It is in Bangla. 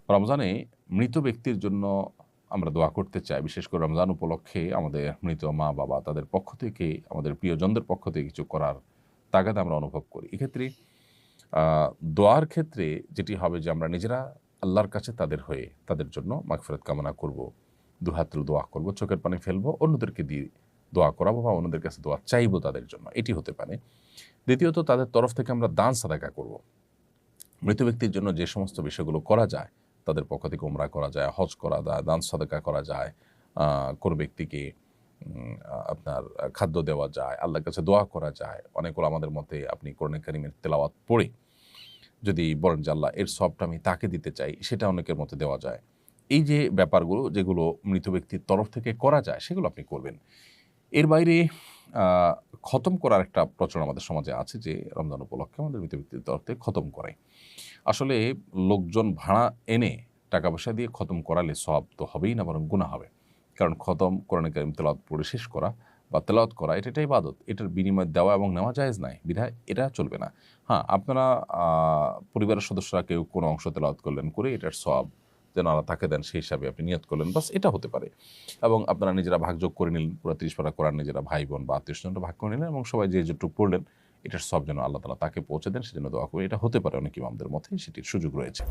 রমজানে মৃত ব্যক্তির জন্য আমরা দোয়া করতে চাই। বিশেষ করে রমজান উপলক্ষে আমাদের মৃত মা-বাবা তাদের পক্ষ থেকে, আমাদের প্রিয়জনদের পক্ষ থেকে কিছু করার তাগাদা আমরা অনুভব করি। এক্ষেত্রে আ দোয়ার ক্ষেত্রে যেটি হবে যে আমরা নিজেরা আল্লাহর কাছে তাদের হয়ে তাদের জন্য মাগফিরাত কামনা করব। দুহাত তুলে দোয়া করব, চোখের পানি ফেলবো, অন্যদেরকে দিয়ে দোয়া করাবো বা অন্যদের কাছে দোয়া চাইবো তাদের জন্য। এটি হতে পারে। দ্বিতীয়ত তাদের তরফ থেকে আমরা দান সাদাকা করব। মৃত ব্যক্তির জন্য যে সমস্ত বিষয়গুলো করা যায়, তাদের পক্ষ থেকে উমরা করা যায়, হজ করা যায়, দান সাদাকা করা যায়, কোনো ব্যক্তিকে আপনার খাদ্য দেওয়া যায়, আল্লাহর কাছে দোয়া করা যায়। অনেক ওলামাদের মতে আপনি কোরআনে কারিমের তেলাওয়াত পড়ে যদি বলেন যে আল্লাহ এর সবটা আমি তাকে দিতে চাই, সেটা অনেকের মতে দেওয়া যায়। এই যে ব্যাপারগুলো যেগুলো মৃত ব্যক্তির তরফ থেকে করা যায় সেগুলো আপনি করবেন। এর বাইরে আ খতম করার একটা প্রচলন আমাদের সমাজে আছে যে রমজান উপলক্ষে আমাদের মৃত ব্যক্তির তরফ থেকে খতম করায়। আসলে লোকজন ভাড়া এনে টাকা পয়সা দিয়ে খতম করালে সওয়াব তো হবেই না, বরং গুনাহ হবে। কারণ খতম কোরআনে কারিম তেলাওয়াত পড়ে শেষ করা বা তেলাওয়াত করা এটা একটা ইবাদত। এটার বিনিময়ে দেওয়া এবং নেওয়া জায়েজ নাই। বিধায় এটা চলবে না। হ্যাঁ, আপনারা আ পরিবারের সদস্যরা কেউ কোনো অংশ তেলাওয়াত করলেন, করে এটার সওয়াব যেন আল্লাহ তাকে দেন সেই হিসাবে আপনি নিয়ত করলেন। বাস এটা হতে পারে। এবং আপনারা নিজেরা ভাগযোগ করে নিলেন। পুরা ৩০ পারা কোরআন নিজেরা ভাই-বোন বা আত্মীয়স্বজনরা ভাগ করে নিলেন এবং সবাই যে যেটুকু পড়লেন এটার সব যেন আল্লাহ তাআলা তাকে পৌঁছে দেন সেজন্য দোয়া করি। এটা হতে পারে অনেক ইমামদের মতে, সেটির সুযোগ রয়েছে।